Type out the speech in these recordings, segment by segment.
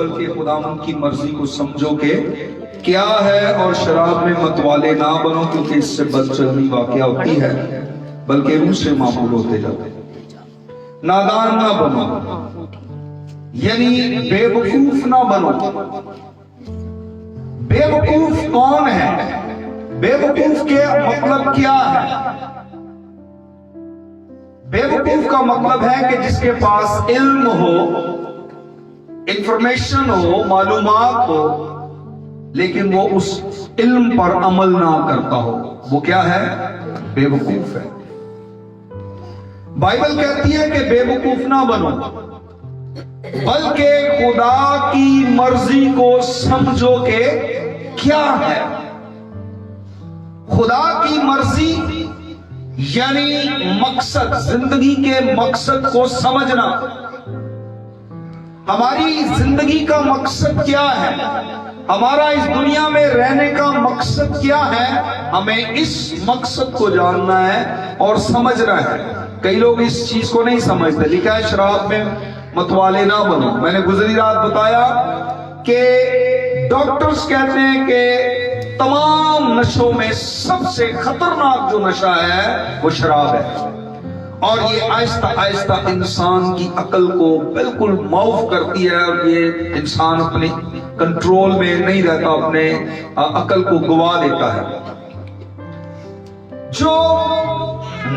بلکہ خداوند کی مرضی کو سمجھو کہ کیا ہے، اور شراب میں متوالے نہ بنو کیونکہ اس سے بد چلنی واقع ہوتی ہے، بلکہ روح سے معمول ہوتے جاؤ۔ نادان نہ بنو، یعنی بے وقوف نہ بنو۔ بے وقوف کون ہے؟ بے وقوف کے مطلب کیا ہے؟ بے وقوف کا مطلب ہے کہ جس کے پاس علم ہو، انفارمیشن ہو، معلومات ہو، لیکن وہ اس علم پر عمل نہ کرتا ہو، وہ کیا ہے؟ بے وقوف ہے۔ بائبل کہتی ہے کہ بے وقوف نہ بنو، بلکہ خدا کی مرضی کو سمجھو کہ کیا ہے۔ خدا کی مرضی یعنی مقصد، زندگی کے مقصد کو سمجھنا۔ ہماری زندگی کا مقصد کیا ہے؟ ہمارا اس دنیا میں رہنے کا مقصد کیا ہے؟ ہمیں اس مقصد کو جاننا ہے اور سمجھنا ہے۔ کئی لوگ اس چیز کو نہیں سمجھتے۔ لکھا ہے شراب میں متوالے نہ بنو۔ میں نے گزری رات بتایا کہ ڈاکٹرز کہتے ہیں کہ تمام نشوں میں سب سے خطرناک جو نشہ ہے وہ شراب ہے، اور یہ آہستہ آہستہ انسان کی عقل کو بالکل معاف کرتی ہے، اور یہ انسان اپنے کنٹرول میں نہیں رہتا، اپنے عقل کو گوا دیتا ہے۔ جو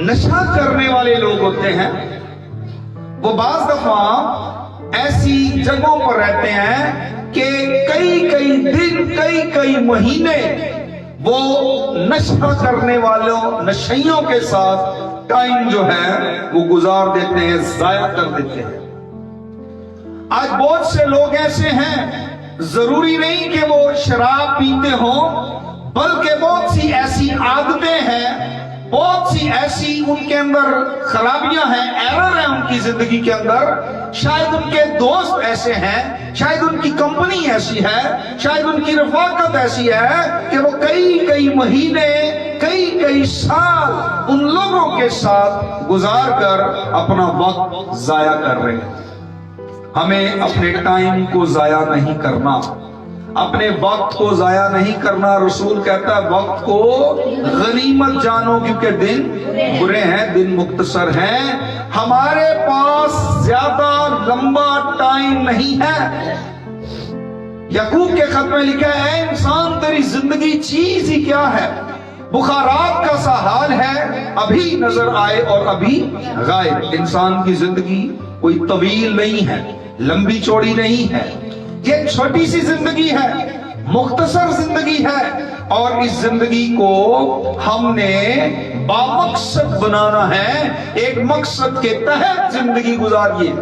نشہ کرنے والے لوگ ہوتے ہیں وہ بعض دفعہ ایسی جگہوں پر رہتے ہیں کہ کئی دن، کئی مہینے وہ نشہ کرنے والوں، نشیوں کے ساتھ ٹائم جو ہے وہ گزار دیتے ہیں، ضائع کر دیتے ہیں۔ آج بہت سے لوگ ایسے ہیں، ضروری نہیں کہ وہ شراب پیتے ہوں، بلکہ بہت سی ایسی عادتیں ہیں، بہت سی ایسی ان کے اندر خرابیاں ہیں، ایرر ہیں ان کی زندگی کے اندر۔ شاید ان کے دوست ایسے ہیں، شاید ان کی کمپنی ایسی ہے، شاید ان کی رفاقت ایسی ہے کہ وہ کئی مہینے، کئی سال ان لوگوں کے ساتھ گزار کر اپنا وقت ضائع کر رہے ہیں۔ ہمیں اپنے ٹائم کو ضائع نہیں کرنا، اپنے وقت کو ضائع نہیں کرنا۔ رسول کہتا ہے وقت کو غنیمت جانو کیونکہ دن برے ہیں، دن مختصر ہیں۔ ہمارے پاس زیادہ لمبا ٹائم نہیں ہے۔ یعقوب کے خط میں لکھا ہے اے انسان تیری زندگی چیز ہی کیا ہے؟ بخارات کا سا حال ہے، ابھی نظر آئے اور ابھی غائب۔ انسان کی زندگی کوئی طویل نہیں ہے، لمبی چوڑی نہیں ہے، یہ چھوٹی سی زندگی ہے، مختصر زندگی ہے، اور اس زندگی کو ہم نے بامقصد بنانا ہے، ایک مقصد کے تحت زندگی گزاریے۔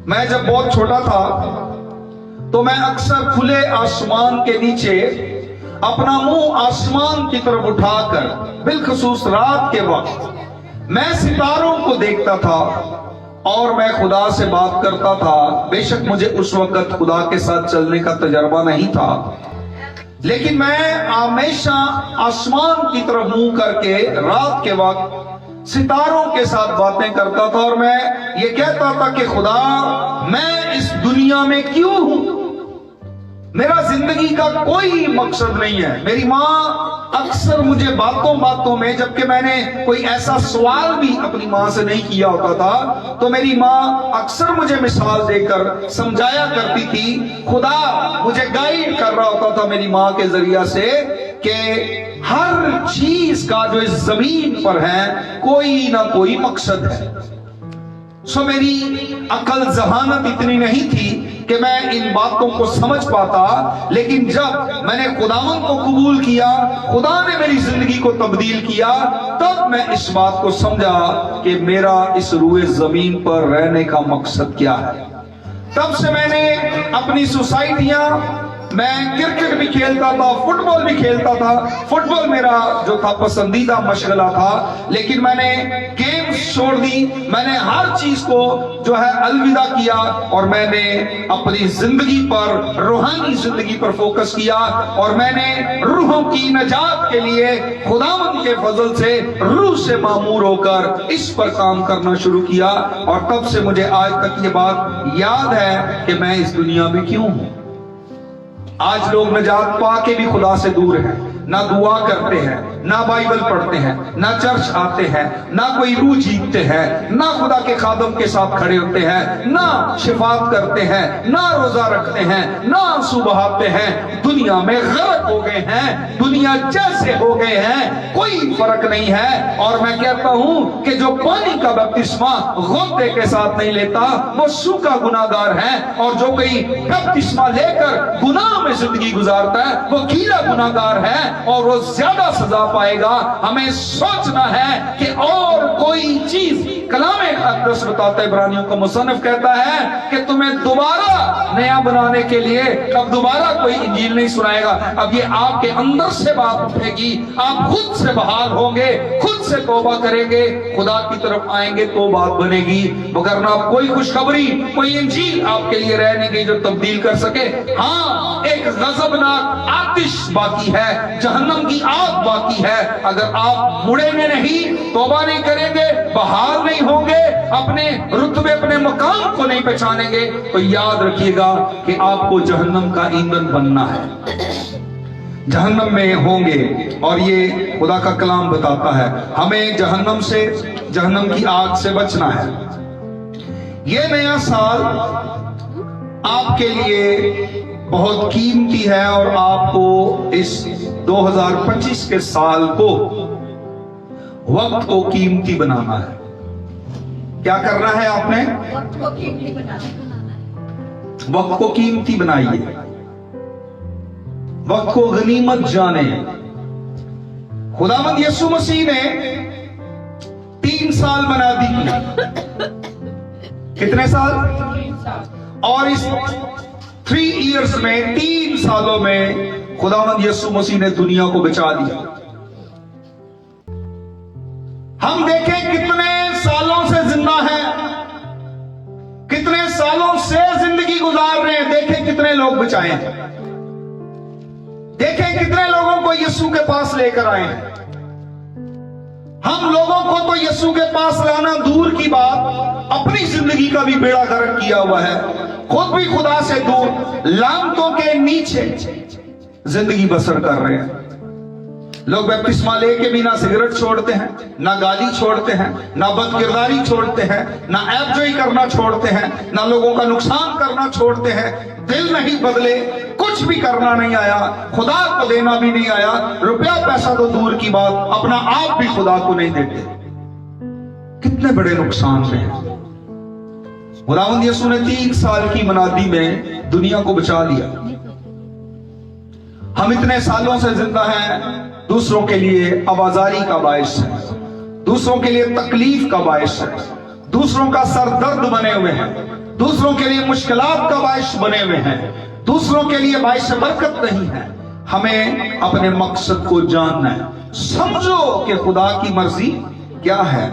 میں جب بہت چھوٹا تھا تو میں اکثر کھلے آسمان کے نیچے اپنا منہ آسمان کی طرف اٹھا کر، بالخصوص رات کے وقت، میں ستاروں کو دیکھتا تھا اور میں خدا سے بات کرتا تھا۔ بے شک مجھے اس وقت خدا کے ساتھ چلنے کا تجربہ نہیں تھا، لیکن میں ہمیشہ آسمان کی طرف منہ کر کے رات کے وقت ستاروں کے ساتھ باتیں کرتا تھا، اور میں یہ کہتا تھا کہ خدا میں اس دنیا میں کیوں ہوں؟ میرا زندگی کا کوئی مقصد نہیں ہے۔ میری ماں اکثر مجھے باتوں میں، جبکہ میں نے کوئی ایسا سوال بھی اپنی ماں سے نہیں کیا ہوتا تھا، تو میری ماں اکثر مجھے مثال دے کر سمجھایا کرتی تھی۔ خدا مجھے گائیڈ کر رہا ہوتا تھا میری ماں کے ذریعہ سے کہ ہر چیز کا جو اس زمین پر ہے کوئی نہ کوئی مقصد ہے۔ سو میری عقل ذہانت اتنی نہیں تھی کہ میں ان باتوں کو سمجھ پاتا، لیکن جب میں نے خداوند کو قبول کیا، خدا نے میری زندگی کو تبدیل کیا، تب میں اس بات کو سمجھا کہ میرا اس روئے زمین پر رہنے کا مقصد کیا ہے۔ تب سے میں نے اپنی سوسائٹیاں، मैं क्रिकेट भी खेलता था, फुटबॉल भी खेलता था। फुटबॉल मेरा जो था पसंदीदा मशगला था, लेकिन मैंने गेम्स छोड़ दी, मैंने हर चीज को जो है अलविदा किया और मैंने अपनी जिंदगी पर, रूहानी जिंदगी पर फोकस किया और मैंने रूहों की नजात के लिए खुदावंद के फजल से रूह से मामूर होकर इस पर काम करना शुरू किया। और तब से मुझे आज तक ये बात याद है कि मैं इस दुनिया में क्यों हूं। आज लोग नजात पा के भी खुदा से दूर हैं, ना दुआ करते हैं, ना बाइबल पढ़ते हैं, ना चर्च आते हैं, ना कोई रूह जीतते हैं, ना खुदा के खादम के साथ खड़े होते हैं, ना शिफात करते हैं, ना रोजा रखते हैं, ना आंसू बहाते हैं। दुनिया में गर्क हो गए हैं, दुनिया जैसे हो गए हैं, कोई फर्क नहीं है। और मैं कहता हूं कि जो पानी का बपतिस्मा गोते के साथ नहीं लेता वो सूखा गुनाहगार है, और जो कोई बपतिस्मा लेकर गुनाह में जिंदगी गुजारता है वो गीला गुनाहगार है और वो ज्यादा सजा पाएगा। हमें सोचना है कि और कोई चीज कलामे अक़दस बताता है, इब्रानियों का मुसन्निफ कहता है कि तुम्हें दोबारा नया बनाने के लिए अब दोबारा कोई इंजील नहीं सुनाएगा। अब ये आपके अंदर से बात उठेगी, आप खुद से बहाल होंगे, खुद से तौबा करेंगे, खुदा की तरफ आएंगे तो बात बनेगी। मगर ना कोई खुशखबरी, कोई इंजील आपके लिए रह नहीं गई जो तब्दील कर सके। हाँ, एक गजबनाक आतिश बाकी है, जहन्नम की आग बाकी है। अगर आप मुड़ेंगे नहीं, तौबा नहीं करेंगे, बहाल नहीं होंगे, अपने रुतबे, अपने मकाम को नहीं पहचानेंगे, तो याद रखिएगा कि आपको जहन्नम का ईंधन बनना है, जहन्नम में होंगे। और ये खुदा का कलाम बताता है हमें जहन्नम से, जहन्नम की आग से बचना है। ये नया साल आपके लिए बहुत कीमती है और आपको इस 2025 के साल को, वक्त को कीमती बनाना है। क्या करना है आपने? वक्त को कीमती बनाना है। वक्त को कीमती बनाइए, वक्त को गनीमत जाने। खुदावंद यीशु मसीह ने 3 साल बना दी। कितने साल? 3 साल। और इस 3 इयर्स में, 3 सालों में खुदावंद यीशु मसीह ने दुनिया को बचा लिया। हम देखें कितने सालों से जिंदा हैं, कितने सालों से जिंदगी गुजार रहे हैं, देखें कितने लोग बचाए हैं, देखें कितने लोगों को यीशु के पास लेकर आए हैं। हम लोगों को तो यीशु के पास लाना दूर की बात, अपनी जिंदगी का भी बेड़ा गर्क किया हुआ है, खुद भी खुदा से दूर, लानतों के नीचे जिंदगी बसर कर रहे हैं। लोग बपतिस्मा लेके भी ना सिगरेट छोड़ते हैं, ना गाली छोड़ते हैं, ना बदकिरदारी छोड़ते हैं, ना ऐबजोई करना छोड़ते हैं, ना लोगों का नुकसान करना छोड़ते हैं। दिल नहीं बदले, कुछ भी करना नहीं आया, खुदा को देना भी नहीं आया, रुपया पैसा तो दूर की बात, अपना आप भी खुदा को नहीं देते। कितने बड़े नुकसान में है। खुदावंद यीशु ने 3 साल की मनादी में दुनिया को बचा लिया। हम इतने सालों से जिंदा हैं, दूसरों के लिए आवाजारी का बायस है, दूसरों के लिए तकलीफ का बायस है, दूसरों का सर दर्द बने हुए हैं, दूसरों के लिए मुश्किलात का बायस बने हुए हैं, दूसरों के लिए बायस बरकत नहीं है। हमें अपने मकसद को जानना है। समझो कि खुदा की मर्जी क्या है।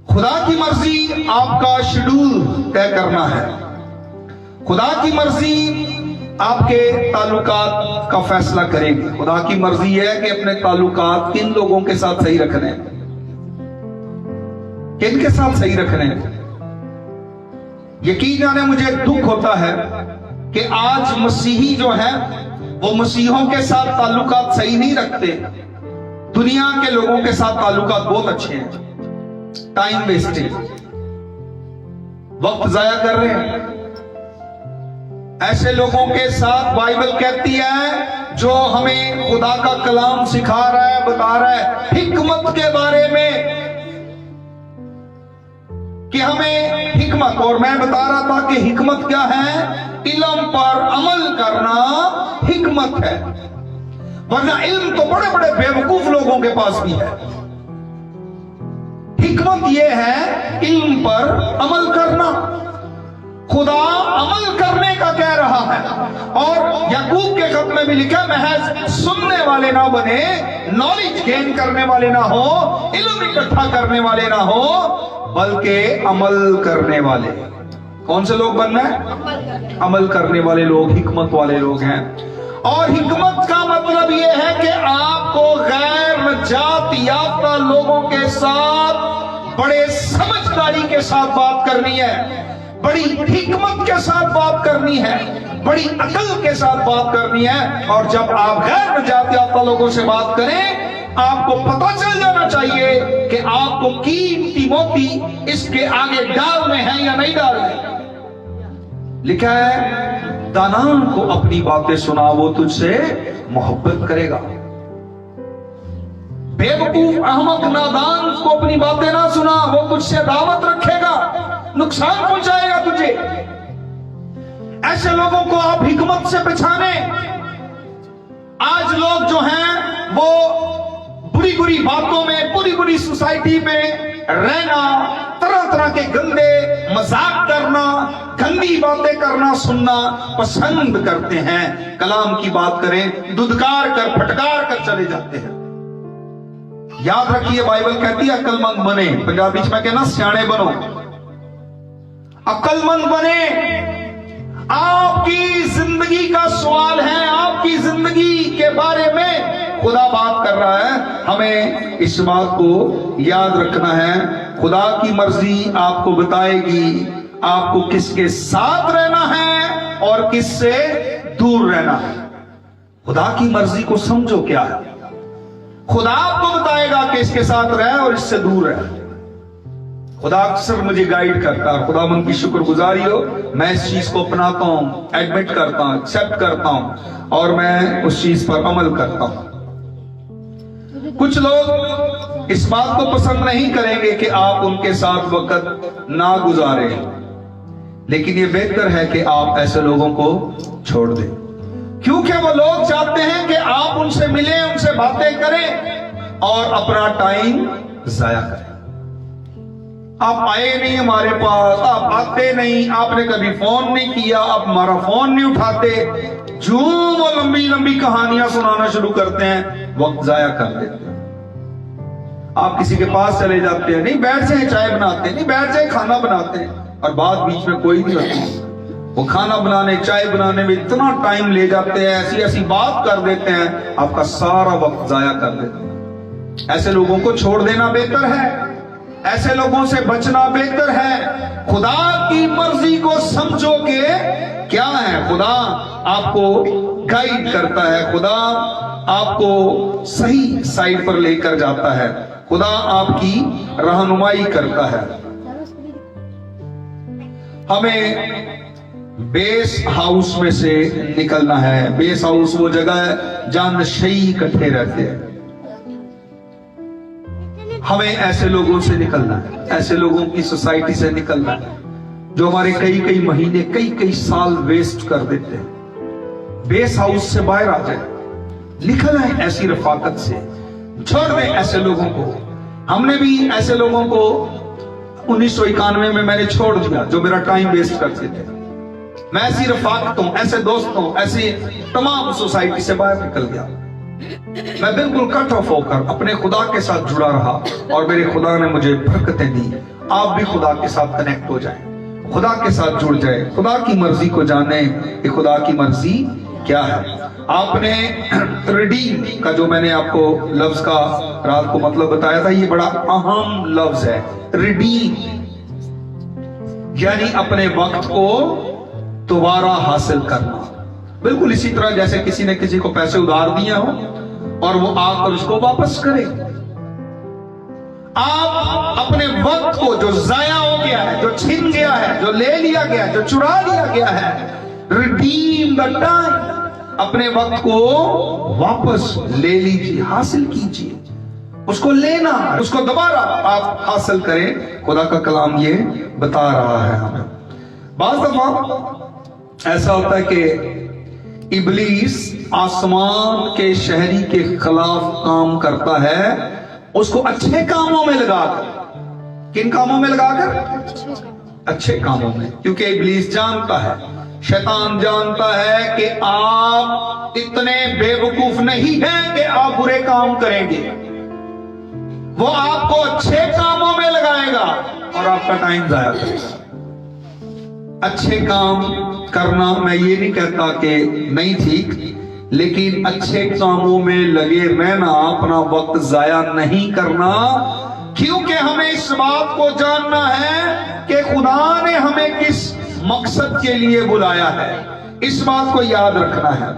खुदा की मर्जी आपका शेड्यूल तय करना है। खुदा की मर्जी आपके ताल्लुकात का फैसला करेगी। खुदा की मर्जी है कि अपने ताल्लुकात किन लोगों के साथ सही रखने, किन के साथ सही रखने। यकीन जाने मुझे दुख होता है कि आज मसीही जो है वो मसीहों के साथ ताल्लुकात सही नहीं रखते। दुनिया के लोगों के साथ ताल्लुकात बहुत अच्छे हैं, टाइम वेस्टिंग, वक्त जाया कर रहे हैं। ऐसे लोगों के साथ बाइबल कहती है जो हमें खुदा का कलाम सिखा रहा है, बता रहा है हिकमत के बारे में, कि हमें हिकमत, और मैं बता रहा था कि हिकमत क्या है? इल्म पर अमल करना हिकमत है। वरना इल्म तो बड़े बड़े बेवकूफ लोगों के पास भी है। हिकमत यह है इल्म पर अमल करना। खुदा अमल करने का कह रहा है। और याकूब के खत में भी लिखा, महज सुनने वाले ना बने, नॉलेज गेन करने वाले ना हो, इल्म इकट्ठा करने वाले ना हो, बल्कि अमल करने वाले। कौन से लोग बनना है? अमल करने वाले लोग, हिकमत वाले लोग हैं। और हिकमत का मतलब यह है कि आपको गैर नजात याफ्ता लोगों के साथ बड़े समझदारी के साथ बात करनी है, बड़ी हिकमत के साथ बात करनी है, बड़ी अकल के साथ बात करनी है। और जब आप गैर नजात याफ्ता लोगों से बात करें, आपको पता चल जाना चाहिए कि आपको कीमती मोती इसके आगे डालने हैं या नहीं डालने। लिखा है, दानान को अपनी बातें सुना, वो तुझसे मोहब्बत करेगा। बेवकूफ अहमक नादान को अपनी बातें ना सुना, वो तुझसे दावत रखेगा, नुकसान पहुंचाएगा तुझे। ऐसे लोगों को आप हिकमत से पहचाने। आज लोग जो हैं वो बुरी बुरी बातों में, बुरी बुरी सोसाइटी में रहना, तरह तरह के गंदे मजाक करना, गंदी बातें करना, सुनना पसंद करते हैं। कलाम की बात करें, दुदकार कर, फटकार कर चले जाते हैं। याद रखिए, बाइबल कहती है अक्लमंद बने, पंजाबी में कहना सियाने बनो, अक्लमंद बने। आपकी जिंदगी का सवाल है, आपकी जिंदगी के बारे में खुदा बात कर रहा है। हमें इस बात को याद रखना है, खुदा की मर्जी आपको बताएगी आपको किसके साथ रहना है और किससे दूर रहना है। खुदा की मर्जी को समझो क्या है। खुदा आपको बताएगा कि इसके साथ रहे और इससे दूर रहे। खुदा अक्सर मुझे गाइड करता है, खुदा मन की शुक्रगुजारी हो, मैं इस चीज को अपनाता हूं, एडमिट करता हूं, एक्सेप्ट करता हूं और मैं उस चीज पर अमल करता हूं। कुछ लोग इस बात को पसंद नहीं करेंगे कि आप उनके साथ वक्त ना गुजारें, लेकिन ये बेहतर है कि आप ऐसे लोगों को छोड़ दें, क्योंकि वो लोग चाहते हैं कि आप उनसे मिलें, उनसे बातें करें और अपना टाइम जाया करें। आप आए नहीं हमारे पास, आप आते नहीं, आपने कभी फोन नहीं किया, आप हमारा फोन नहीं उठाते, जो वो लंबी लंबी कहानियां सुनाना शुरू करते हैं, वक्त जाया कर देते हैं। आप किसी के पास चले जाते हैं, नहीं बैठ जाए चाय बनाते हैं, नहीं बैठ जाए खाना बनाते हैं, और बात बीच में कोई नहीं होती। वो खाना बनाने, चाय बनाने में इतना टाइम ले जाते हैं, ऐसी ऐसी बात कर देते हैं, आपका सारा वक्त जाया कर देते हैं। ऐसे लोगों को छोड़ देना बेहतर है, ऐसे लोगों से बचना बेहतर है। खुदा की मर्जी को समझोगे क्या है। खुदा आपको गाइड करता है, खुदा आपको सही साइड पर लेकर जाता है, खुदा आपकी रहनुमाई करता है। हमें बेस हाउस में से निकलना है। बेस हाउस वो जगह है जहां नशई इकट्ठे रहते हैं। हमें ऐसे लोगों से निकलना है, ऐसे लोगों की सोसाइटी से निकलना है जो हमारे कई कई महीने, कई कई साल वेस्ट कर देते हैं। बेस हाउस से बाहर आ जाए, निकल आए ऐसी रफाकत से, छोड़ दें ऐसे लोगों को। हमने भी ऐसे लोगों को 1991 में मैंने छोड़ दिया जो मेरा टाइम वेस्ट करते थे। मैं ऐसी रफाकतों, ऐसे दोस्तों, ऐसी तमाम सोसाइटी से बाहर निकल गया। मैं बिल्कुल कट ऑफ होकर अपने खुदा के साथ जुड़ा रहा और मेरे खुदा ने मुझे बरकतें दी। आप भी खुदा के साथ कनेक्ट हो जाएं, खुदा के साथ जुड़ जाए, खुदा की मर्जी को जाने कि खुदा की मर्जी क्या है। आपने रिडीम का जो मैंने आपको लफ्ज का रात को मतलब बताया था, ये बड़ा अहम लफ्ज है। रिडीम यानी अपने वक्त को दोबारा हासिल करना। बिल्कुल इसी तरह जैसे किसी ने किसी को पैसे उधार दिए हो और वो आकर उसको वापस करे। आप अपने वक्त को जो जाया हो गया है, जो छिन गया है, जो ले लिया गया है, जो चुरा लिया गया है, रिडीम द टाइम, अपने वक्त को वापस ले लीजिए, हासिल कीजिए, उसको लेना, उसको दोबारा आप हासिल करें। खुदा का कलाम ये बता रहा है हमें। बाज़ दफा ऐसा होता है कि इब्लीस आसमान के शहरी के खिलाफ काम करता है, उसको अच्छे कामों में लगाकर। किन कामों में लगाकर? अच्छे कामों में, क्योंकि इब्लीस जानता है, शैतान जानता है कि आप इतने बेवकूफ नहीं हैं कि आप बुरे काम करेंगे। वो आपको अच्छे कामों में लगाएगा और आपका टाइम जाया करेगा। अच्छे काम करना, मैं ये नहीं कहता कि नहीं ठीक, लेकिन अच्छे कामों में लगे रहना, अपना वक्त जाया नहीं करना, क्योंकि हमें इस बात को जानना है कि खुदा ने हमें किस मकसद के लिए बुलाया है। इस बात को याद रखना है।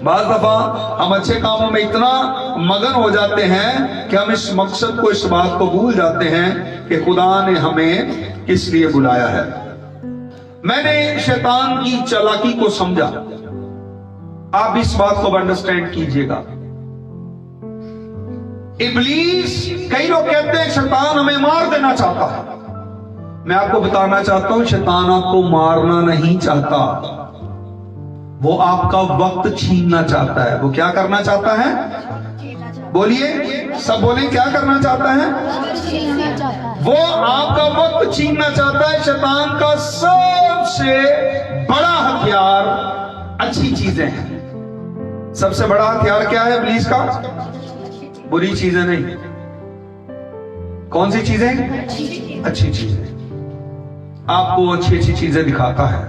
बाज़ दफा हम अच्छे कामों में इतना मगन हो जाते हैं कि हम इस मकसद को, इस बात को भूल जाते हैं कि खुदा ने हमें किस लिए बुलाया है। मैंने शैतान की चालाकी को समझा, आप इस बात को अंडरस्टैंड कीजिएगा। इब्लीस, कई लोग कहते हैं शैतान हमें मार देना चाहता है। मैं आपको बताना चाहता हूं, शैतान आपको मारना नहीं चाहता, वो आपका वक्त छीनना चाहता है। वो क्या करना चाहता है? बोलिए, सब बोलें, क्या करना चाहता है? वो आपका वक्त छीनना चाहता है। शैतान का सबसे बड़ा हथियार अच्छी चीजें हैं। सबसे बड़ा हथियार क्या है इब्लीस का? बुरी चीजें नहीं। कौन सी चीजें? अच्छी चीजें। आपको अच्छी अच्छी चीजें दिखाता है,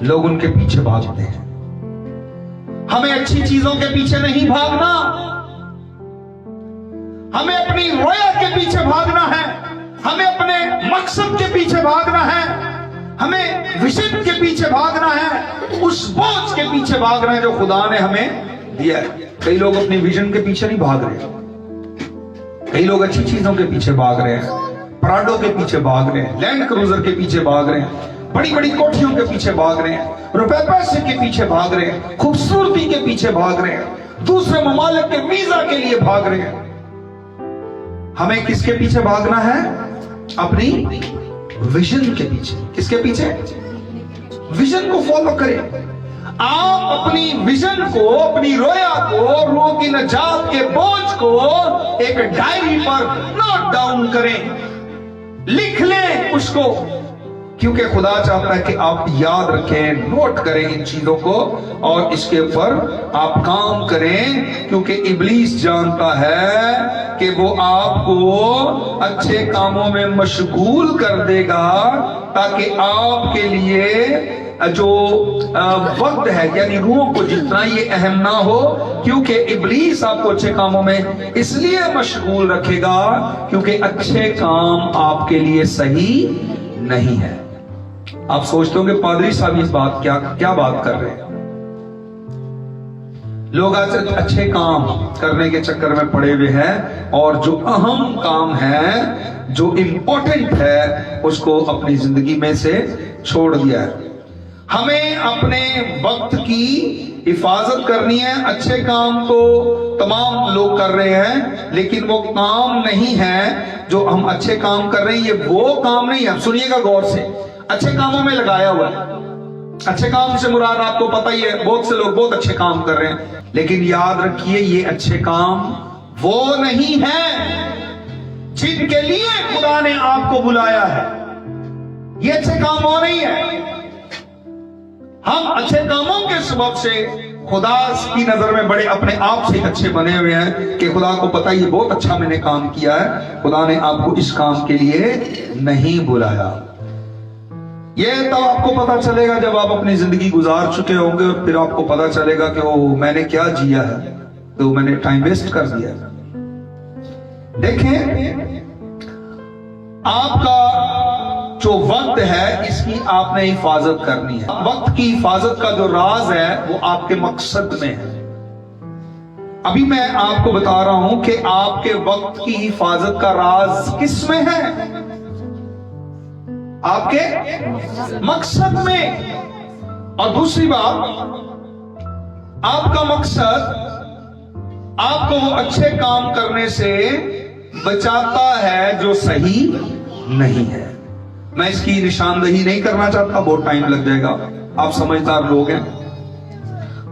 लोग उनके पीछे भागते हैं। हमें अच्छी चीजों के पीछे नहीं भागना, हमें अपनी रोया के पीछे भागना है, हमें अपने मकसद के पीछे भागना है, हमें विजन के पीछे भागना है, उस बोझ के पीछे भागना है जो खुदा ने हमें दिया है। कई लोग अपने विजन के पीछे नहीं भाग रहे, कई लोग अच्छी चीजों के पीछे भाग रहे हैं, प्राडो के पीछे भाग रहे हैं, लैंड क्रूजर के पीछे भाग रहे हैं, बड़ी बड़ी कोठियों के पीछे भाग रहे हैं, रुपए पैसे के पीछे भाग रहे हैं, खूबसूरती के पीछे भाग रहे हैं, दूसरे ममालिक के वीजा के लिए भाग रहे हैं। हमें किसके पीछे भागना है? अपनी विजन के पीछे। किसके पीछे? विजन को फॉलो करें। आप अपनी विजन को, अपनी रोया को, रूह की नजात के बोझ को एक डायरी पर नोट डाउन करें, लिख लें उसको, क्योंकि खुदा चाहता है कि आप याद रखें, नोट करें इन चीजों को और इसके ऊपर आप काम करें, क्योंकि इब्लीस जानता है कि वो आपको अच्छे कामों में मशगूल कर देगा ताकि आपके लिए जो वक्त है, यानी रूह को जितना ये अहम ना हो, क्योंकि इब्लीस आपको अच्छे कामों में इसलिए मशगूल रखेगा क्योंकि अच्छे काम आपके लिए सही नहीं है। आप सोचते होंगे पादरी साहब इस बात क्या बात कर रहे हैं। लोग आज अच्छे काम करने के चक्कर में पड़े हुए हैं और जो अहम काम है, जो इंपॉर्टेंट है, उसको अपनी जिंदगी में से छोड़ दिया है। हमें अपने वक्त की हिफाजत करनी है। अच्छे काम तो तमाम लोग कर रहे हैं, लेकिन वो काम नहीं है जो हम अच्छे काम कर रहे हैं, ये वो काम नहीं है। सुनिएगा गौर से, अच्छे कामों में लगाया हुआ है। अच्छे काम से मुराद आपको पता ही है, बहुत से लोग बहुत अच्छे काम कर रहे हैं, लेकिन याद रखिए ये अच्छे काम वो नहीं है जिनके लिए खुदा ने आपको बुलाया है। ये अच्छे काम वो नहीं है। हम अच्छे कामों के सबब से खुदा की नजर में बड़े अपने आप से अच्छे बने हुए हैं कि खुदा को पता ये बहुत अच्छा मैंने काम किया है, खुदा ने आपको इस काम के लिए नहीं बुलाया। ये तब आपको पता चलेगा जब आप अपनी जिंदगी गुजार चुके होंगे और फिर आपको पता चलेगा कि वो मैंने क्या जिया है, तो मैंने टाइम वेस्ट कर दिया। देखें, आपका जो वक्त है इसकी आपने हिफाजत करनी है। वक्त की हिफाजत का जो राज है वो आपके मकसद में है। अभी मैं आपको बता रहा हूं कि आपके वक्त की हिफाजत का राज किस में है? आपके मकसद में। और दूसरी बात, आपका मकसद आपको वो अच्छे काम करने से बचाता है जो सही नहीं है। मैं इसकी निशानदही नहीं करना चाहता, बहुत टाइम लग जाएगा। आप समझदार लोग हैं,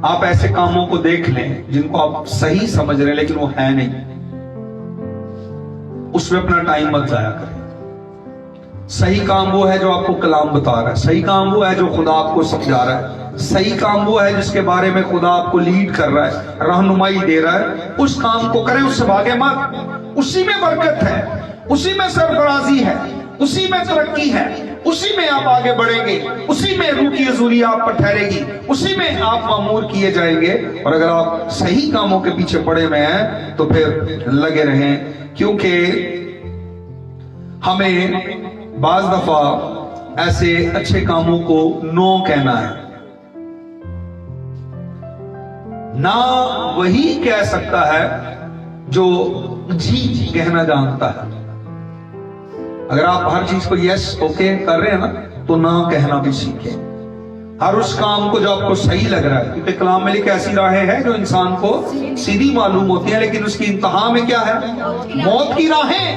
आप ऐसे कामों को देख लें जिनको आप सही समझ रहे हैं लेकिन वो है नहीं, उसमें अपना टाइम मत जाया करें। صحیح کام وہ ہے جو آپ کو کلام بتا رہا ہے، صحیح کام وہ ہے جو خدا آپ کو سمجھا رہا ہے، صحیح کام وہ ہے جس کے بارے میں خدا آپ کو لیڈ کر رہا ہے، رہنمائی دے رہا ہے، اس کام کو کریں، اس سے بھاگے مت۔ اسی میں برکت ہے، اسی میں سرفرازی ہے، اسی میں ترقی ہے، اسی میں آپ آگے بڑھیں گے، اسی میں روح کی حضوری آپ پر ٹھہرے گی، اسی میں آپ مامور کیے جائیں گے۔ اور اگر آپ صحیح کاموں کے پیچھے پڑے ہوئے ہیں تو پھر لگے رہیں، کیونکہ ہمیں بعض دفعہ ایسے اچھے کاموں کو نو کہنا ہے۔ نہ وہی کہہ سکتا ہے جو جی کہنا جانتا ہے۔ اگر آپ ہر چیز کو یس اوکے کر رہے ہیں نا تو نہ کہنا بھی سیکھیں۔ ہر اس کام کو جو آپ کو صحیح لگ رہا ہے، کیونکہ کلام میں لکھا ایسی راہیں ہیں جو انسان کو سیدھی معلوم ہوتی ہیں، لیکن اس کی انتہا میں کیا ہے؟ موت کی راہیں۔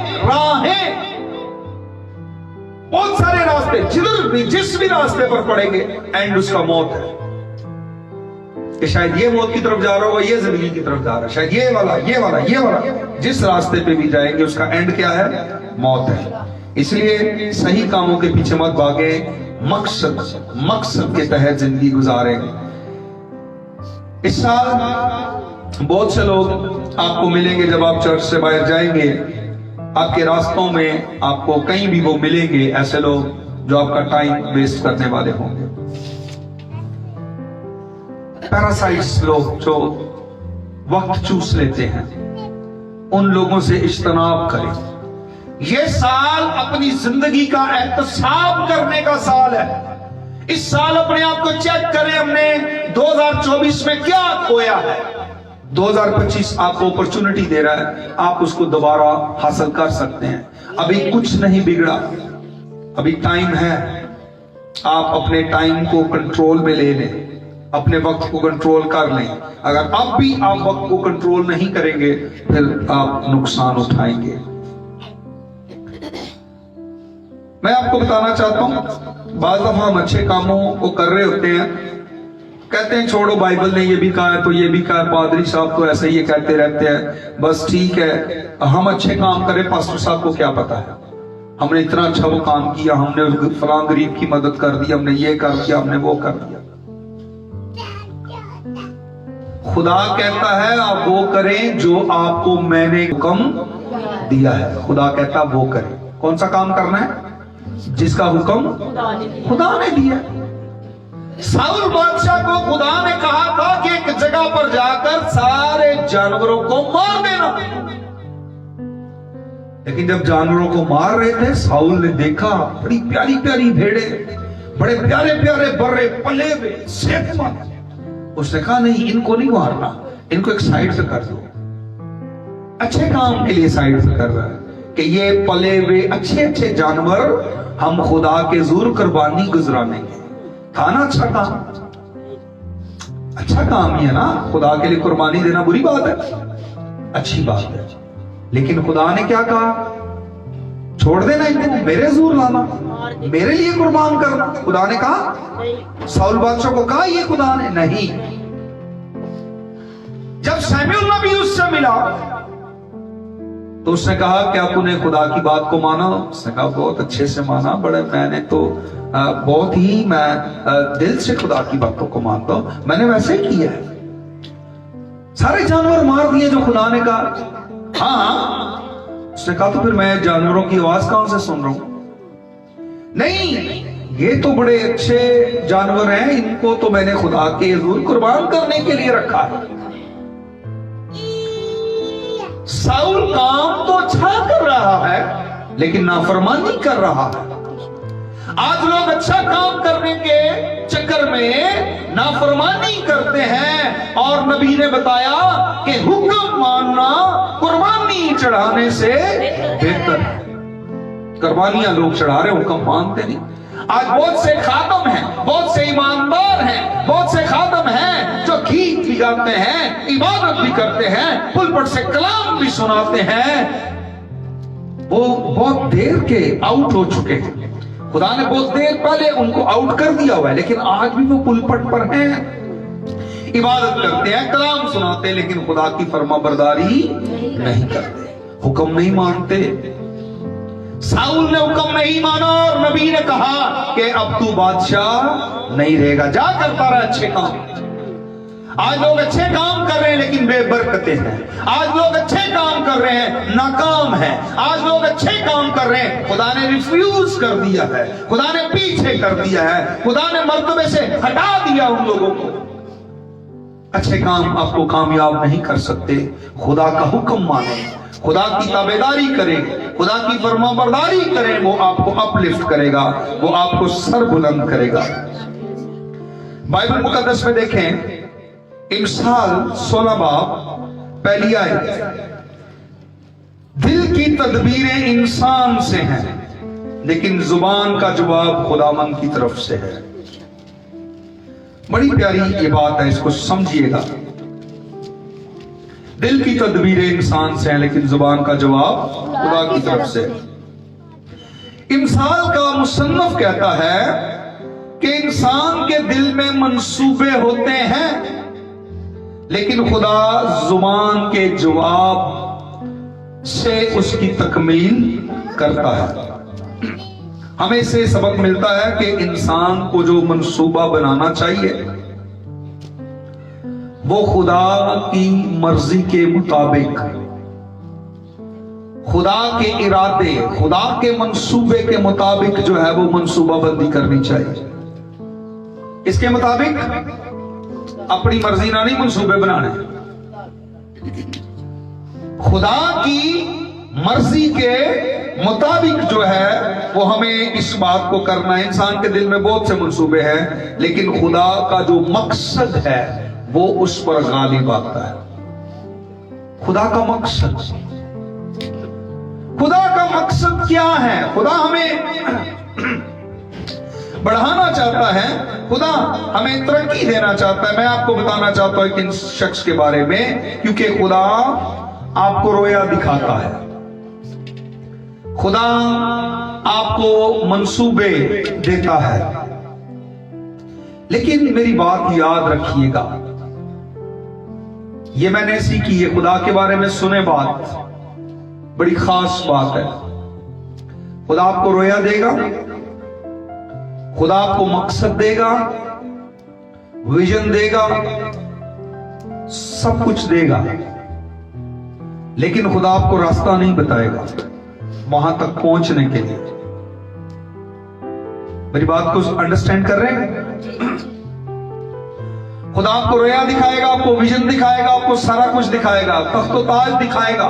بہت سارے راستے، جدھر بھی جس بھی راستے پر پڑیں گے اینڈ اس کا موت ہے، کہ شاید یہ موت کی طرف جا رہا ہوگا، یہ زندگی کی طرف جا رہا ہے، شاید یہ والا جس راستے پہ بھی جائیں گے اس کا اینڈ کیا ہے؟ موت ہے۔ اس لیے صحیح کاموں کے پیچھے مت بھاگے، مقصد کے تحت زندگی گزاریں۔ اس سال بہت سے لوگ آپ کو ملیں گے، جب آپ چرچ سے باہر جائیں گے آپ کے راستوں میں آپ کو کہیں بھی وہ ملیں گے، ایسے لوگ جو آپ کا ٹائم ویسٹ کرنے والے ہوں گے، پیراسائٹس، لوگ جو وقت چوس لیتے ہیں، ان لوگوں سے اجتناب کریں۔ یہ سال اپنی زندگی کا احتساب کرنے کا سال ہے۔ اس سال اپنے آپ کو چیک کریں، ہم نے 2024 میں کیا کھویا ہے۔ 2025 آپ کو اپرچونٹی دے رہا ہے، آپ اس کو دوبارہ حاصل کر سکتے ہیں۔ ابھی کچھ نہیں بگڑا، ابھی ٹائم ہے۔ آپ اپنے ٹائم کو کنٹرول میں لے لیں، اپنے وقت کو کنٹرول کر لیں۔ اگر اب بھی آپ وقت کو کنٹرول نہیں کریں گے پھر آپ نقصان اٹھائیں گے۔ میں آپ کو بتانا چاہتا ہوں، بعض دفعہ ہم اچھے کاموں کو کر رہے ہوتے ہیں، کہتے ہیں چھوڑو بائبل نے یہ بھی کہا ہے تو یہ بھی کہا ہے، پادری صاحب تو ایسے ہی کہتے رہتے ہیں، بس ٹھیک ہے ہم اچھے کام کریں، پاسٹر صاحب کو کیا پتا ہے، ہم نے اتنا اچھا وہ کام کیا، ہم نے فلاں غریب کی مدد کر دی، ہم نے یہ کر دیا، ہم نے وہ کر دیا۔ خدا کہتا ہے آپ وہ کریں جو آپ کو میں نے حکم دیا ہے۔ خدا کہتا ہے وہ کریں۔ کون سا کام کرنا ہے؟ جس کا حکم خدا نے دیا۔ ساؤل بادشاہ کو خدا نے کہا تھا کہ ایک جگہ پر جا کر سارے جانوروں کو مار دینا، لیکن جب جانوروں کو مار رہے تھے ساؤل نے دیکھا بڑی پیاری پیاری بھیڑیں، بڑے پیارے پیارے برے پلے ہوئے صحت مند۔ اس نے کہا نہیں، ان کو نہیں مارنا، ان کو ایک سائیڈ سے کر دو۔ اچھے کام کے لیے سائیڈ سے کر رہا ہے کہ یہ پلے ہوئے اچھے اچھے جانور ہم خدا کے حضور قربانی گزرانے گے۔ تھا نا اچھا کام؟ اچھا کام ہی ہے نا، خدا کے لیے قربانی دینا بری بات ہے؟ اچھی بات ہے، لیکن خدا نے کیا کہا؟ چھوڑ دینا ان کو، میرے حضور لانا، میرے لیے قربان کرنا۔ خدا نے کہا؟ ساؤل بادشاہ کو کہا یہ خدا نے؟ نہیں۔ جب سیموئیل نبی اس سے ملا تو اس نے کہا کیا تو نے خدا کی بات کو مانا؟ اس نے کہا بہت اچھے سے مانا، بڑے میں نے تو بہت ہی میں دل سے خدا کی باتوں کو مانتا ہوں، میں نے ویسے ہی کیا ہے، سارے جانور مار دیے جو خدا نے کہا۔ ہاں، اس نے کہا تو پھر میں جانوروں کی آواز کہاں سے سن رہا ہوں؟ نہیں، یہ تو بڑے اچھے جانور ہیں، ان کو تو میں نے خدا کے حضور قربان کرنے کے لیے رکھا ہے۔ ساؤل کام تو اچھا کر رہا ہے لیکن نافرمانی کر رہا ہے۔ آج لوگ اچھا کام کرنے کے چکر میں نافرمانی کرتے ہیں، اور نبی نے بتایا کہ حکم ماننا قربانی چڑھانے سے بہتر ہے۔ قربانیاں لوگ چڑھا رہے، حکم مانتے نہیں۔ آج بہت سے خادم ہیں، بہت سے ایماندار ہیں، بہت سے خادم ہیں جو گیت بھی گاتے ہیں، عبادت بھی کرتے ہیں، پلپٹ سے کلام بھی سناتے ہیں، وہ بہت دیر کے آؤٹ ہو چکے ہیں۔ خدا نے بہت دیر پہلے ان کو آؤٹ کر دیا ہوا ہے، لیکن آج بھی وہ پلپٹ پر ہیں، عبادت کرتے ہیں، کلام سناتے ہیں، لیکن خدا کی فرما برداری نہیں کرتے، حکم نہیں مانتے۔ साउल ने हुक्म नहीं माना और नबी ने कहा कि अब तू बादशाह नहीं रहेगा, जा करता रहा अच्छे काम। आज लोग अच्छे काम कर रहे हैं लेकिन बेबरकतें हैं। आज लोग अच्छे काम कर रहे हैं, नाकाम हैं। आज लोग अच्छे काम कर रहे हैं, खुदा ने रिफ्यूज कर दिया है, खुदा ने पीछे कर दिया है, खुदा ने मर्तबे से हटा दिया उन लोगों को। अच्छे काम आपको कामयाब नहीं कर सकते। खुदा का हुक्म माने, खुदा की ताबेदारी करें, खुदा की फरमाबरदारी करें, वो आपको अपलिफ्ट करेगा, वो आपको सर बुलंद करेगा। बाइबल मुकद्दस में देखें, इमसाल 16 बाब पहली आयत, दिल की तदबीरें इंसान से हैं लेकिन जुबान का जवाब खुदावंद की तरफ से है। बड़ी प्यारी ये बात है, इसको समझिएगा। दिल की तदबीरें इंसान से हैं लेकिन जुबान का जवाब खुदा की तरफ से। इमसाल का मुसन्नफ कहता है कि इंसान के दिल में मंसूबे होते हैं लेकिन खुदा जुबान के जवाब से उसकी तकमील करता है। हमें इससे सबक मिलता है कि इंसान को जो मंसूबा बनाना चाहिए वो खुदा की मर्जी के मुताबिक, खुदा के इरादे, खुदा के मंसूबे के मुताबिक जो है वो मंसूबा बंदी करनी चाहिए। इसके मुताबिक अपनी मर्जी ना नहीं मंसूबे बनाने, खुदा की मर्जी के मुताबिक जो है वो हमें इस बात को करना है। इंसान के दिल में बहुत से मंसूबे हैं लेकिन खुदा का जो मकसद है वो उस पर गालिब आता है। खुदा का मकसद, खुदा का मकसद क्या है? खुदा हमें बढ़ाना चाहता है, खुदा हमें तरक्की देना चाहता है। मैं आपको बताना चाहता हूं एक शख्स के बारे में, क्योंकि खुदा आपको रोया दिखाता है, खुदा आपको मंसूबे देता है। लेकिन मेरी बात याद रखिएगा, ये मैंने सीखी है, खुदा के बारे में सुने बात, बड़ी खास बात है। खुदा आपको रोया देगा, खुदा आपको मकसद देगा, विजन देगा, सब कुछ देगा, लेकिन खुदा आपको रास्ता नहीं बताएगा वहां तक पहुंचने के लिए। मेरी बात को अंडरस्टैंड कर रहे हैं? खुदा आपको रोया दिखाएगा, आपको विजन दिखाएगा, आपको सारा कुछ दिखाएगा, तख्तो ताज दिखाएगा,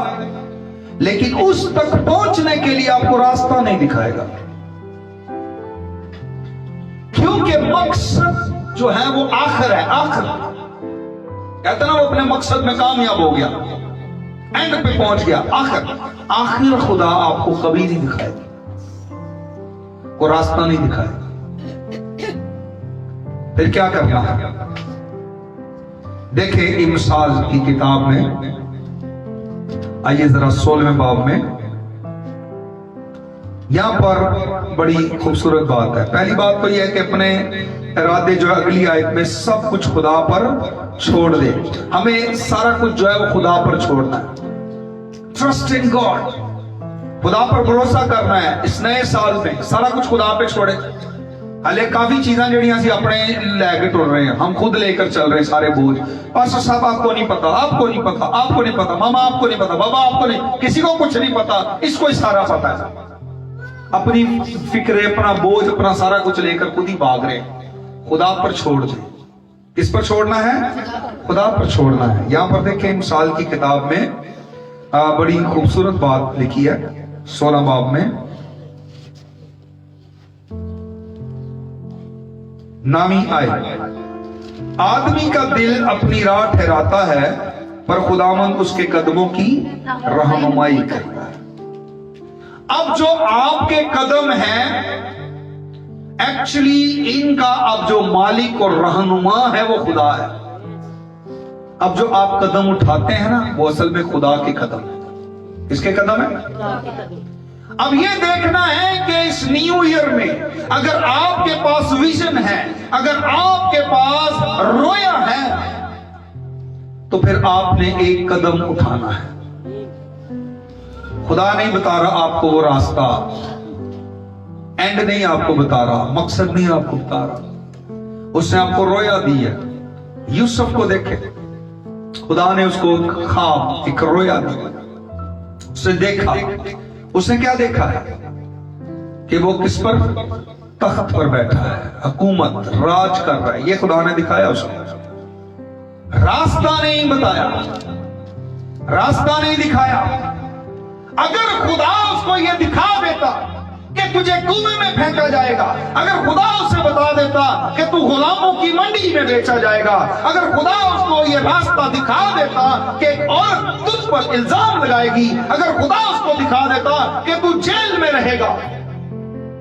लेकिन उस तक पहुंचने के लिए आपको रास्ता नहीं दिखाएगा, क्योंकि मकसद जो है वो आखिर है। आखिर कहते ना वो अपने मकसद में कामयाब हो गया, एंड पे पहुंच गया। आखिर खुदा आपको कभी नहीं दिखाएगा, वो रास्ता नहीं दिखाएगा। फिर क्या करना है? देखें इमसाल की किताब में, आइए जरा 16वें बाब में, यहां पर बड़ी खूबसूरत बात है। पहली बात तो यह है कि अपने इरादे जो है अगली आयत में सब कुछ खुदा पर छोड़ दे। हमें सारा कुछ जो है वो खुदा पर छोड़ना है। ट्रस्ट इन गॉड, खुदा पर भरोसा करना है। इस नए साल में सारा कुछ खुदा पे छोड़े। हले काफी चीजें जड़ियां सी अपने लैके टुर रहे हैं, हम खुद लेकर चल रहे हैं सारे बोझ। पास्टर साहब आपको नहीं पता, आपको नहीं पता, आपको नहीं पता, मामा आपको नहीं पता, बाबा आपको नहीं, किसी को कुछ नहीं पता, इसको ही सारा पता है। अपनी फिक्रे, अपना बोझ, अपना सारा कुछ लेकर खुद ही भाग रहे हैं। खुदा पर छोड़ दे। किस पर छोड़ना है? खुदा पर छोड़ना है। यहां पर देखें इमसाल की किताब में बड़ी खूबसूरत बात लिखी है 16 बाब में। नामी आए, आदमी का दिल अपनी राह ठहराता है पर खुदावंद उसके कदमों की रहनुमाई करता है। अब जो आपके कदम हैं, एक्चुअली इनका अब जो मालिक और रहनुमा है वो खुदा है। अब जो आप कदम उठाते हैं ना, वो असल में खुदा के कदम है। किसके कदम है? अब ये देखना है कि इस न्यू ईयर में अगर आपके पास विजन है, अगर आपके पास रोया है, तो फिर आपने एक कदम उठाना है। खुदा नहीं बता रहा आपको वो रास्ता, एंड नहीं आपको बता रहा, मकसद नहीं आपको बता रहा। उसने आपको रोया दी है। यूसुफ को देखे, खुदा ने उसको ख्वाब एक रोया दिया, उसने देखा। उसने क्या देखा है कि वो किस पर, तख्त पर बैठा है, हुकूमत राज कर रहा है, ये खुदा ने दिखाया उसको। रास्ता नहीं बताया, रास्ता नहीं दिखाया। अगर खुदा उसको ये दिखा देता कि तुझे कुएं में फेंका जाएगा, अगर खुदा उसे बता देता कि तू गुलामों की मंडी में बेचा जाएगा, अगर खुदा उसको ये रास्ता दिखा देता कि एक औरत तुझ पर इल्जाम लगाएगी, अगर खुदा उसको दिखा देता कि तू जेल में रहेगा,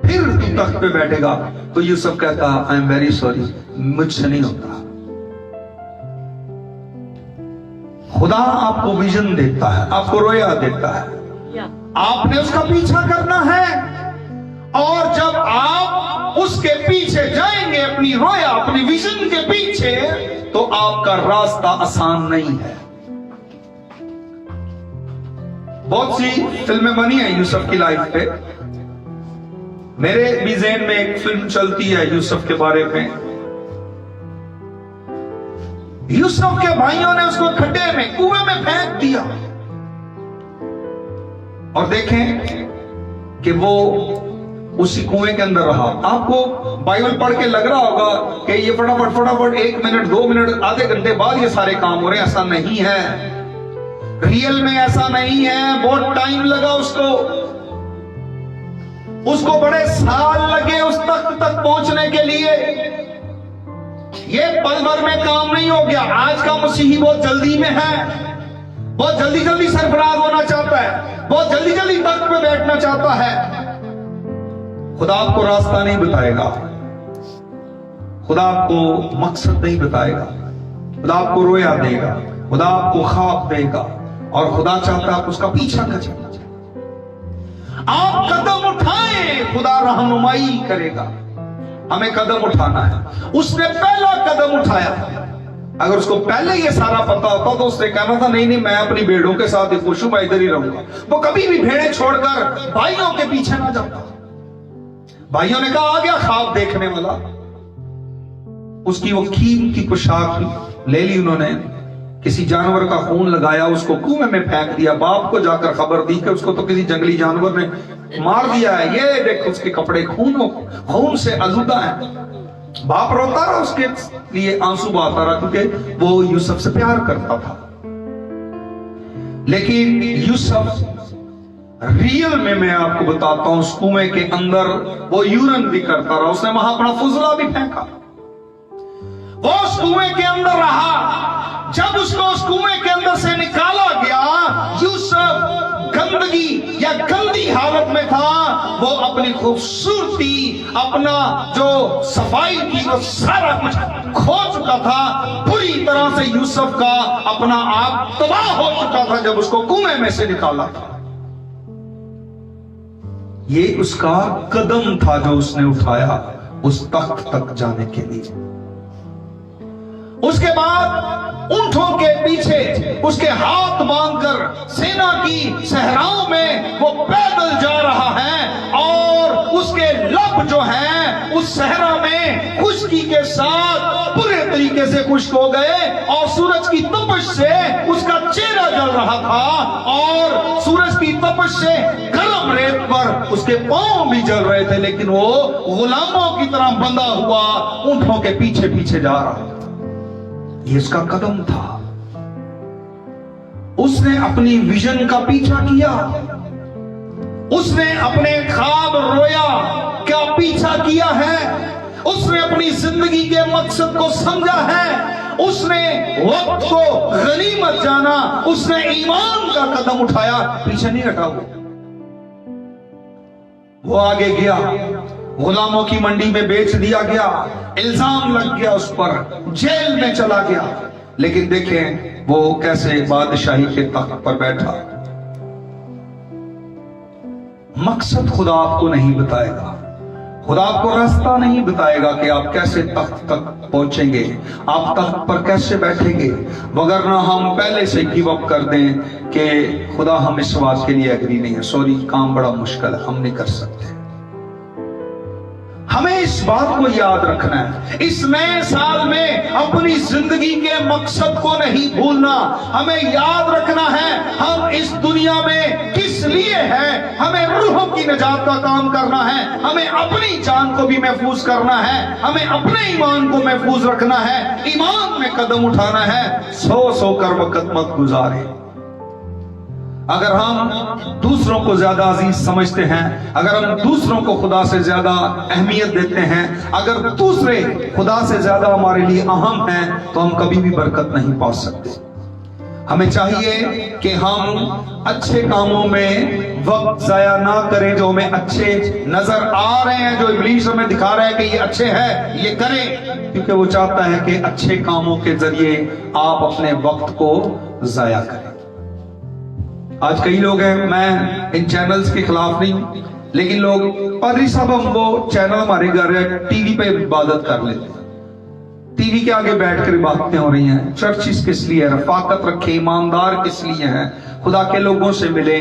फिर तू तख्त पे बैठेगा, तो यूसुफ कहता आई एम वेरी सॉरी, मुझसे नहीं होता। खुदा आपको विजन देता है, आपको रोया देता है, आपने उसका पीछा करना है। और जब आप उसके पीछे जाएंगे, अपनी रोया, अपनी विजन के पीछे, तो आपका रास्ता आसान नहीं है। बहुत सी फिल्में बनी हैं यूसुफ की लाइफ पे। मेरे भी ज़हन में एक फिल्म चलती है यूसुफ के बारे में। यूसुफ के भाइयों ने उसको खड्डे में, कुएं में फेंक दिया, और देखें कि वो उसी कुएं के अंदर रहा। आपको बाइबल पढ़ के लग रहा होगा कि ये फटाफट 1 मिनट 2 मिनट आधे घंटे बाद ये सारे काम हो रहे हैं। ऐसा नहीं है, रियल में ऐसा नहीं है। बहुत टाइम लगा उसको बड़े साल लगे उस तख्त तक पहुंचने के लिए। ये पल भर में काम नहीं हो गया। आज का मसीही बहुत जल्दी में है, बहुत जल्दी सरफराज होना चाहता है, बहुत जल्दी तख्त पे बैठना चाहता है। खुदा आपको रास्ता नहीं बताएगा, खुदा आपको मकसद नहीं बताएगा, खुदा आपको रोया देगा, खुदा आपको ख्वाब देगा, और खुदा चाहता है आप उसका पीछा करें। आप कदम उठाएं, खुदा रहनुमाई करेगा। हमें कदम उठाना है। उसने पहला कदम उठाया। अगर उसको पहले ये सारा पता होता तो उसने कहना था नहीं मैं अपनी भेड़ों के साथ खुश हूं, मैं इधर ही रहूंगा। वो कभी भी भेड़ें छोड़कर भाइयों के पीछे ना जाता। भाइयों ने कहा आ गया ख्वाब देखने वाला। उसकी वो कीमती पोशाक ले ली उन्होंने, किसी जानवर का खून लगाया, उसको कुएं में फेंक दिया। बाप को जाकर खबर दी कि उसको तो किसी जंगली जानवर ने मार दिया है, ये देख उसके कपड़े खून से आलूदा है। बाप रोता रहा, उसके लिए आंसू बहाता रहा, क्योंकि वो यूसुफ से प्यार करता था। लेकिन यूसुफ रियल में मैं आपको बताता हूं, उस कुएं के अंदर वो यूरन भी करता रहा, उसने वहां अपना फुजला भी फेंका। वो उस कुएं के अंदर रहा। जब उसको उस कुएं के अंदर से निकाला गया, यूसुफ गंदगी या गंदी हालत में था। वो अपनी खूबसूरती, अपना जो सफाई थी, वो सारा कुछ खो चुका था। पूरी तरह से यूसुफ का अपना आप तबाह हो चुका था जब उसको कुएं में से निकाला था। ये उसका कदम था जो उसने उठाया उस तख्त तक जाने के लिए। उसके बाद ऊंटों के पीछे उसके हाथ बांधकर सेना की सहराओं में वो पैदल जा रहा है, और उसके लब जो हैं उस सहरा में खुश्की के साथ पूरे तरीके से खुश्क हो गए, और सूरज की तपश से उसका चेहरा जल रहा था, और सूरज की तपश से गर्म रेत पर उसके पांव भी जल रहे थे। लेकिन वो गुलामों की तरह बंधा हुआ ऊंटों के पीछे पीछे जा रहा था। ये उसका कदम था। उसने अपनी विजन का पीछा किया, उसने अपने ख्वाब रोया का पीछा किया है, उसने अपनी जिंदगी के मकसद को समझा है, उसने वक्त को गनीमत जाना, उसने ईमान का कदम उठाया, पीछे नहीं हटा। वो आगे गया, गुलामों की मंडी में बेच दिया गया, इल्जाम लग गया उस पर, जेल में चला गया। लेकिन देखें वो कैसे बादशाही के तख्त पर बैठा। मकसद खुदा आपको नहीं बताएगा, खुदा आपको रास्ता नहीं बताएगा कि आप कैसे तख्त तक पहुंचेंगे, आप तख्त पर कैसे बैठेंगे, वगरना हम पहले से गिव अप कर दें कि खुदा हम इस बात के लिए एग्री नहीं है, सॉरी काम बड़ा मुश्किल है, हम नहीं कर सकते। हमें इस बात को याद रखना है, इस नए साल में अपनी जिंदगी के मकसद को नहीं भूलना। हमें याद रखना है हम इस दुनिया में किस लिए हैं, हमें रूहों की निजात का काम करना है, हमें अपनी जान को भी महफूज करना है, हमें अपने ईमान को महफूज रखना है, ईमान में कदम उठाना है, सो कर वक्त मत गुजारे। अगर हम दूसरों को ज्यादा अजीज समझते हैं, अगर हम दूसरों को खुदा से ज्यादा अहमियत देते हैं, अगर दूसरे खुदा से ज्यादा हमारे लिए अहम हैं, तो हम कभी भी बरकत नहीं पा सकते। हमें चाहिए कि हम अच्छे कामों में वक्त जाया ना करें, जो हमें अच्छे नजर आ रहे हैं, जो इब्लीस हमें दिखा रहा है कि ये अच्छे हैं, ये करें, क्योंकि वो चाहता है कि अच्छे कामों के जरिए आप अपने वक्त को जाया करें। आज कई लोग हैं, मैं इन चैनल्स के खिलाफ नहीं हूं, लेकिन लोग पादरी साहब हम वो चैनल हमारे घर है, टीवी पे इबादत कर लेते हैं, टीवी के आगे बैठकर बातें हो रही हैं, चर्चिस किस लिए है, रफाकत रखे, ईमानदार किस लिए हैं, खुदा के लोगों से मिले,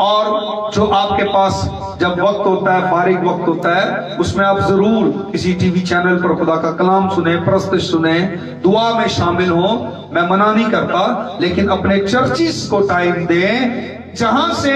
और जो आपके पास जब वक्त होता है, फारिग वक्त होता है, उसमें आप जरूर किसी टीवी चैनल पर खुदा का कलाम सुने, प्रस्तुत सुने, दुआ में शामिल हो, मैं मना नहीं करता, लेकिन अपने चर्चिस को टाइम दें जहां से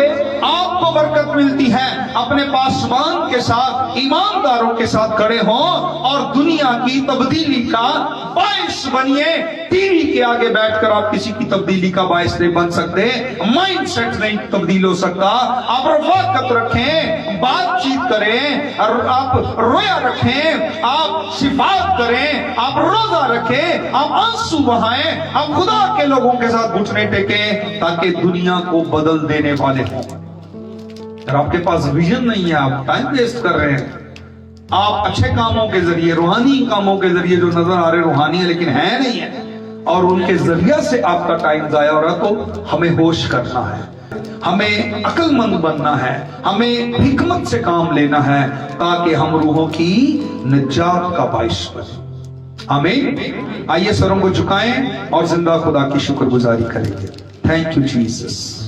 आपको बरकत मिलती है। अपने पासवान के साथ, ईमानदारों के साथ खड़े हो और दुनिया की तब्दीली का बाइस बनिए। टीवी के आगे बैठकर आप किसी की तब्दीली का बाइस नहीं बन सकते, माइंड सेट नहीं तब्दील हो सकता। आप रफाकत रखें, बातचीत करें, और आप रोया रखें, आप शिफात करें, आप रोजा रखें, आप आंसू बहाएं, आप खुदा के लोगों के साथ घुटने टेकें, ताकि दुनिया को बदल देने वाले हों। अगर आपके पास विजन नहीं है, आप टाइम वेस्ट कर रहे हैं, आप अच्छे कामों के जरिए, रूहानी कामों के जरिए जो नजर आ रहे रूहानी है लेकिन है नहीं है, और उनके जरिए से आपका टाइम जाया हो रहा, तो हमें होश करना है, हमें अक्लमंद बनना है, हमें हिकमत से काम लेना है, ताकि हम रूहों की निजात का बाइस बने। आमीन। आइए सरों को झुकाएं और जिंदा खुदा की शुक्रगुजारी करेंगे। Thank you Jesus.